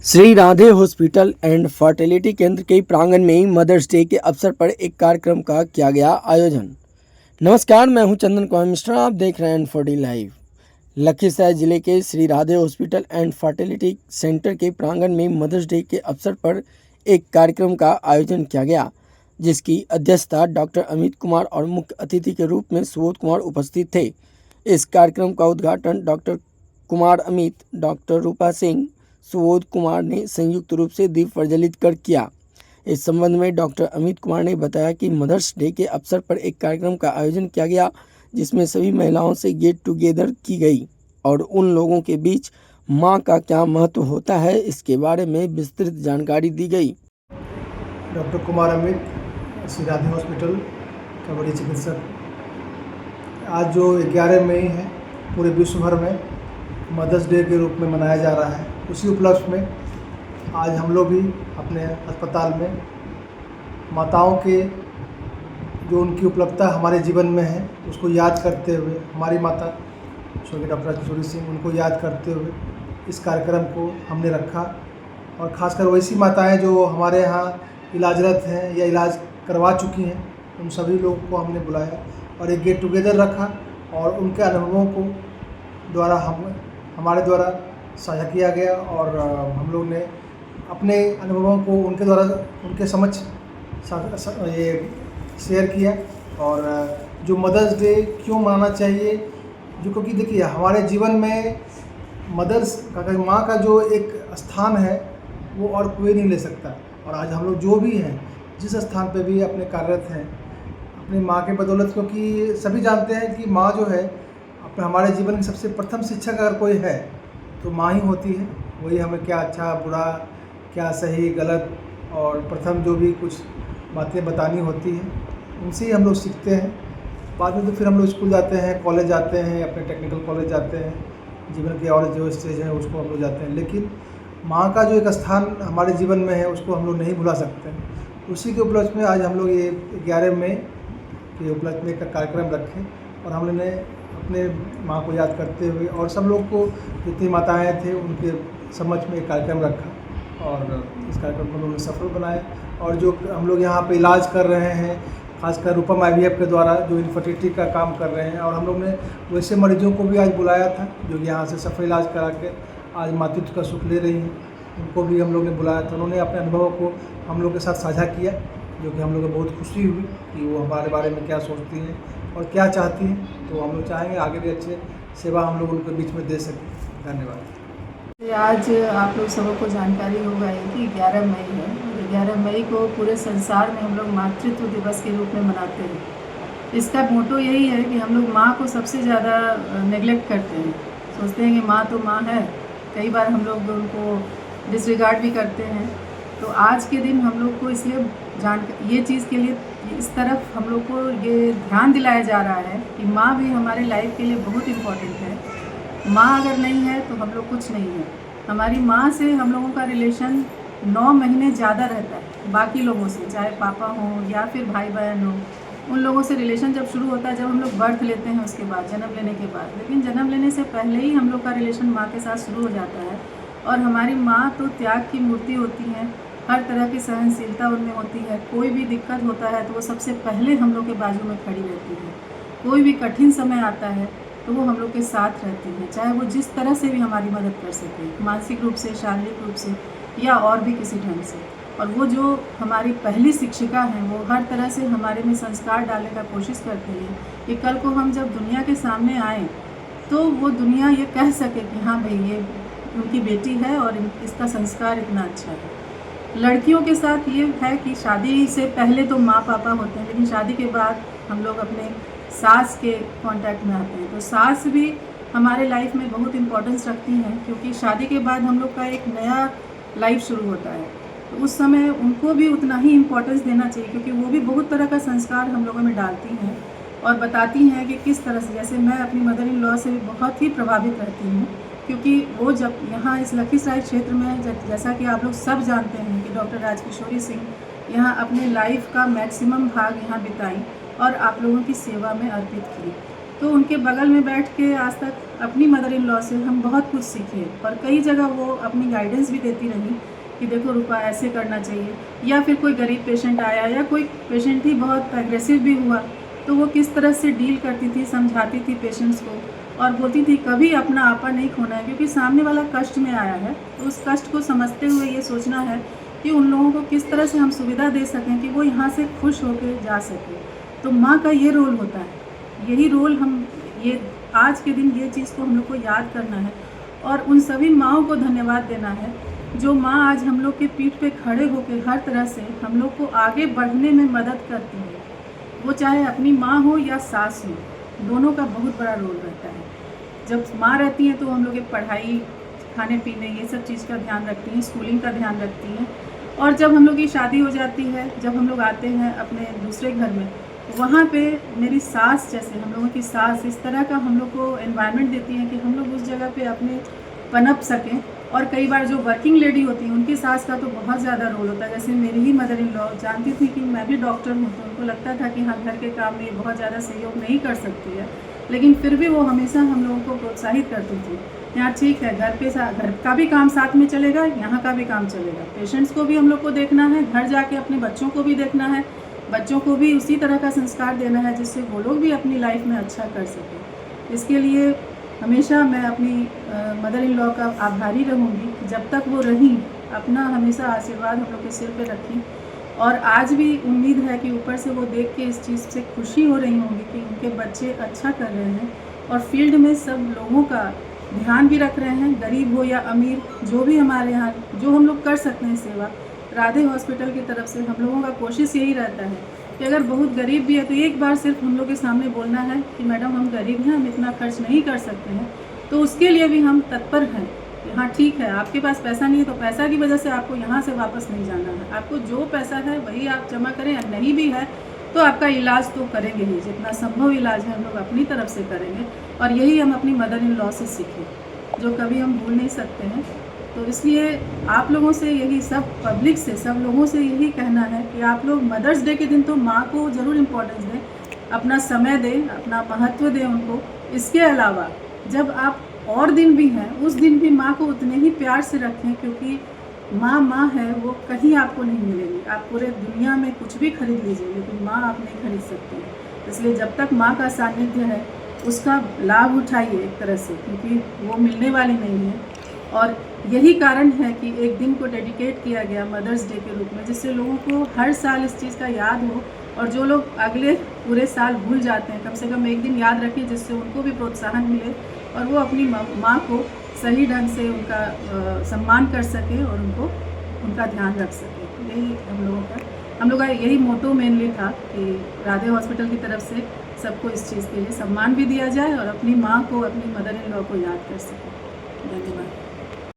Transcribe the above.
Shri Radhe hospital and fertility केंद्र के प्रांगण में मदर्स डे के अवसर पर एक कार्यक्रम का किया गया आयोजन। नमस्कार, मैं हूं चंदन कुमार मिश्रा। आप देख रहे हैं N4D लाइव। लखीसराय जिले के Shri Radhe hospital and fertility centre के प्रांगण में मदर्स डे के अवसर पर एक कार्यक्रम का आयोजन किया गया, जिसकी अध्यक्षता डॉक्टर अमित कुमार और मुख्य अतिथि के रूप में सुबोध कुमार उपस्थित थे। इस कार्यक्रम का उद्घाटन डॉक्टर कुमार अमित, डॉक्टर रूपा सिंह, सुबोध कुमार ने संयुक्त रूप से दीप प्रज्वलित कर किया। इस संबंध में डॉक्टर अमित कुमार ने बताया कि मदर्स डे के अवसर पर एक कार्यक्रम का आयोजन किया गया, जिसमें सभी महिलाओं से गेट टुगेदर की गई और उन लोगों के बीच मां का क्या महत्व होता है, इसके बारे में विस्तृत जानकारी दी गई। डॉक्टर कुमार अमित, श्री राधे हॉस्पिटल का बड़ी चिकित्सक। आज जो 11 मई है, पूरे विश्व भर में मदर्स डे के रूप में मनाया जा रहा है। उसी उपलक्ष्य में आज हम लोग भी अपने अस्पताल में माताओं के जो उनकी उपलब्धता हमारे जीवन में है उसको याद करते हुए, हमारी माता स्वर्गीय डॉक्टर किशोरी सिंह, उनको याद करते हुए इस कार्यक्रम को हमने रखा। और ख़ासकर वैसी माताएं जो हमारे यहाँ इलाजरत हैं या इलाज करवा चुकी हैं, उन सभी लोगों को हमने बुलाया और एक गेट टुगेदर रखा और उनके अनुभवों को हमारे द्वारा साझा किया गया और हम लोग ने अपने अनुभवों को उनके समक्ष ये शेयर किया। और जो मदर्स डे क्यों मनाना चाहिए, जो क्योंकि देखिए हमारे जीवन में मदर्स का, माँ का जो एक स्थान है वो और कोई नहीं ले सकता। और आज हम लोग जो भी हैं, जिस स्थान पे भी अपने कार्यरत हैं, अपनी माँ के बदौलत, क्योंकि सभी जानते हैं कि माँ जो है अपने हमारे जीवन की सबसे प्रथम शिक्षक अगर कोई है तो माँ ही होती है। वही हमें क्या अच्छा बुरा, क्या सही गलत और प्रथम जो भी कुछ बातें बतानी होती हैं, उनसे ही हम लोग सीखते हैं। बाद में तो फिर हम लोग स्कूल जाते हैं, कॉलेज जाते हैं, अपने टेक्निकल कॉलेज जाते हैं, जीवन के और जो स्टेज हैं उसको हम लोग जाते हैं। लेकिन माँ का जो एक स्थान हमारे जीवन में है उसको हम लोग नहीं भुला सकते। उसी के उपलक्ष्य में आज हम लोग ये 11 मई के उपलक्ष्य में एक कार्यक्रम रखे और हमने अपने माँ को याद करते हुए और सब लोग को, जितनी माताएं थे उनके समक्ष में एक कार्यक्रम रखा और इस कार्यक्रम को हम लोगों ने सफल बनाया। और जो हम लोग यहाँ पे इलाज कर रहे हैं, खासकर रूपम IVF के द्वारा जो इनफर्टिलिटी का काम कर रहे हैं, और हम लोग ने वैसे मरीजों को भी आज बुलाया था जो यहाँ से सफल इलाज करा के आज मातृत्व का सुख ले रही हैं, उनको भी हम लोग ने बुलाया था। उन्होंने अपने अनुभवों को हम लोग के साथ साझा किया, जो कि हम लोग को बहुत खुशी हुई कि वो हमारे बारे में क्या सोचती हैं और क्या चाहती हैं। तो हम लोग चाहेंगे आगे भी अच्छे सेवा हम लोग उनके बीच में दे सकें। धन्यवाद। आज आप लोग सबों को जानकारी होगा कि 11 मई है। 11 मई को पूरे संसार में हम लोग मातृत्व दिवस के रूप में मनाते हैं। इसका मोटो यही है कि हम लोग माँ को सबसे ज़्यादा नेगलेक्ट करते हैं, सोचते हैं कि माँ तो माँ है। कई बार हम लोग उनको डिसरिगार्ड भी करते हैं। तो आज के दिन हम लोग को इसलिए ये चीज़ के लिए इस तरफ हम लोग को ये ध्यान दिलाया जा रहा है कि माँ भी हमारे लाइफ के लिए बहुत इम्पोर्टेंट है। माँ अगर नहीं है तो हम लोग कुछ नहीं है। हमारी माँ से हम लोगों का रिलेशन 9 महीने ज़्यादा रहता है बाकी लोगों से, चाहे पापा हों या फिर भाई बहन हों। उन लोगों से रिलेशन जब शुरू होता है जब हम लोग बर्थ लेते हैं, उसके बाद जन्म लेने के बाद। लेकिन जन्म लेने से पहले ही हम लोग का रिलेशन माँ के साथ शुरू हो जाता है। और हमारी माँ तो त्याग की मूर्ति होती है, हर तरह की सहनशीलता उनमें होती है। कोई भी दिक्कत होता है तो वो सबसे पहले हम लोग के बाजू में खड़ी रहती है। कोई भी कठिन समय आता है तो वो हम लोग के साथ रहती है, चाहे वो जिस तरह से भी हमारी मदद कर सके, मानसिक रूप से, शारीरिक रूप से या और भी किसी ढंग से। और वो जो हमारी पहली शिक्षिका हैं, वो हर तरह से हमारे में संस्कार डालने का कोशिश करती है कि कल को हम जब दुनिया के सामने आएँ तो वो दुनिया ये कह सके कि हाँ भाई, ये उनकी बेटी है और इसका संस्कार इतना अच्छा है। लड़कियों के साथ ये है कि शादी से पहले तो माँ पापा होते हैं, लेकिन शादी के बाद हम लोग अपने सास के कांटेक्ट में आते हैं। तो सास भी हमारे लाइफ में बहुत इम्पोर्टेंस रखती हैं, क्योंकि शादी के बाद हम लोग का एक नया लाइफ शुरू होता है। तो उस समय उनको भी उतना ही इम्पोर्टेंस देना चाहिए, क्योंकि वो भी बहुत तरह का संस्कार हम लोगों में डालती हैं और बताती हैं कि किस तरह से। जैसे मैं अपनी मदर इन लॉ से भी बहुत ही प्रभावित रहती हूँ, क्योंकि वो जब यहाँ इस लखीसराय क्षेत्र में, जैसा कि आप लोग सब जानते हैं कि डॉक्टर राजकिशोरी सिंह यहाँ अपने लाइफ का मैक्सिमम भाग यहाँ बिताई और आप लोगों की सेवा में अर्पित की। तो उनके बगल में बैठ के आज तक अपनी मदर इन लॉ से हम बहुत कुछ सीखे और कई जगह वो अपनी गाइडेंस भी देती रही कि देखो रूपा ऐसे करना चाहिए, या फिर कोई गरीब पेशेंट आया या कोई पेशेंट ही बहुत एग्रेसिव भी हुआ तो वो किस तरह से डील करती थी, समझाती थी पेशेंट्स को और बोलती थी कभी अपना आपा नहीं खोना है, क्योंकि सामने वाला कष्ट में आया है तो उस कष्ट को समझते हुए ये सोचना है कि उन लोगों को किस तरह से हम सुविधा दे सकें कि वो यहाँ से खुश होकर जा सकें। तो माँ का ये रोल होता है, यही रोल हम ये आज के दिन ये चीज़ को हम लोग को याद करना है और उन सभी माँओं को धन्यवाद देना है जो माँ आज हम लोग के पीठ पे खड़े होकर हर तरह से हम लोग को आगे बढ़ने में मदद करती है। वो चाहे अपनी माँ हो या सास हो, दोनों का बहुत बड़ा रोल रहता है। जब माँ रहती हैं तो हम लोग की पढ़ाई, खाने पीने, ये सब चीज़ का ध्यान रखती हैं, स्कूलिंग का ध्यान रखती हैं। और जब हम लोग की शादी हो जाती है, जब हम लोग आते हैं अपने दूसरे घर में, वहाँ पे मेरी सास, जैसे हम लोगों की सास इस तरह का हम लोग को एनवायरनमेंट देती हैं कि हम लोग उस जगह पे अपने पनप सकें। और कई बार जो वर्किंग लेडी होती हैं उनकी सास का तो बहुत ज़्यादा रोल होता है। जैसे मेरी ही मदर इन लॉ जानती थी कि मैं भी डॉक्टर हूँ तो उनको लगता था कि हाँ घर के काम में बहुत ज़्यादा सहयोग नहीं कर सकती है, लेकिन फिर भी वो हमेशा हम लोगों को प्रोत्साहित करती थी, यहाँ ठीक है, घर का भी काम साथ में चलेगा, यहाँ का भी काम चलेगा, पेशेंट्स को भी हम लोग को देखना है, घर जाके अपने बच्चों को भी देखना है, बच्चों को भी उसी तरह का संस्कार देना है जिससे वो लोग भी अपनी लाइफ में अच्छा कर सकें। इसके लिए हमेशा मैं अपनी मदर इन लॉ का आभारी रहूँगी। जब तक वो रहीं अपना हमेशा आशीर्वाद हम लोग के सिर पे रखी और आज भी उम्मीद है कि ऊपर से वो देख के इस चीज़ से खुशी हो रही होंगी कि उनके बच्चे अच्छा कर रहे हैं और फील्ड में सब लोगों का ध्यान भी रख रहे हैं, गरीब हो या अमीर, जो भी हमारे यहाँ जो हम लोग कर सकते हैं सेवा। राधे हॉस्पिटल की तरफ से हम लोगों का कोशिश यही रहता है कि अगर बहुत गरीब भी है तो एक बार सिर्फ हम लोग के सामने बोलना है कि मैडम हम गरीब हैं, हम इतना खर्च नहीं कर सकते हैं, तो उसके लिए भी हम तत्पर हैं कि हाँ ठीक है, आपके पास पैसा नहीं है तो पैसा की वजह से आपको यहाँ से वापस नहीं जाना है, आपको जो पैसा है वही आप जमा करें, या नहीं भी है तो आपका इलाज तो करेंगे ही, जितना संभव इलाज है हम लोग अपनी तरफ से करेंगे। और यही हम अपनी मदर इन लॉ से सीखे जो कभी हम भूल नहीं सकते हैं। तो इसलिए आप लोगों से यही, सब पब्लिक से, सब लोगों से यही कहना है कि आप लोग मदर्स डे के दिन तो माँ को ज़रूर इम्पोर्टेंस दें, अपना समय दें, अपना महत्व दें उनको। इसके अलावा जब आप और दिन भी हैं उस दिन भी माँ को उतने ही प्यार से रखें, क्योंकि माँ है, वो कहीं आपको नहीं मिलेगी। आप पूरे दुनिया में कुछ भी खरीद लीजिए लेकिन माँ आप नहीं खरीद सकते। इसलिए जब तक माँ का सानिध्य है उसका लाभ उठाइए एक तरह से, क्योंकि वो मिलने वाली नहीं है। और यही कारण है कि एक दिन को डेडिकेट किया गया मदर्स डे के रूप में, जिससे लोगों को हर साल इस चीज़ का याद हो और जो लोग अगले पूरे साल भूल जाते हैं कम से कम एक दिन याद रखें, जिससे उनको भी प्रोत्साहन मिले और वो अपनी माँ को सही ढंग से उनका सम्मान कर सके और उनका ध्यान रख सके। यही हम लोग का यही मोटो मेनली था कि राधे हॉस्पिटल की तरफ से सबको इस चीज़ के लिए सम्मान भी दिया जाए और अपनी माँ को, अपनी मदर इन लॉ को याद कर सके। धन्यवाद।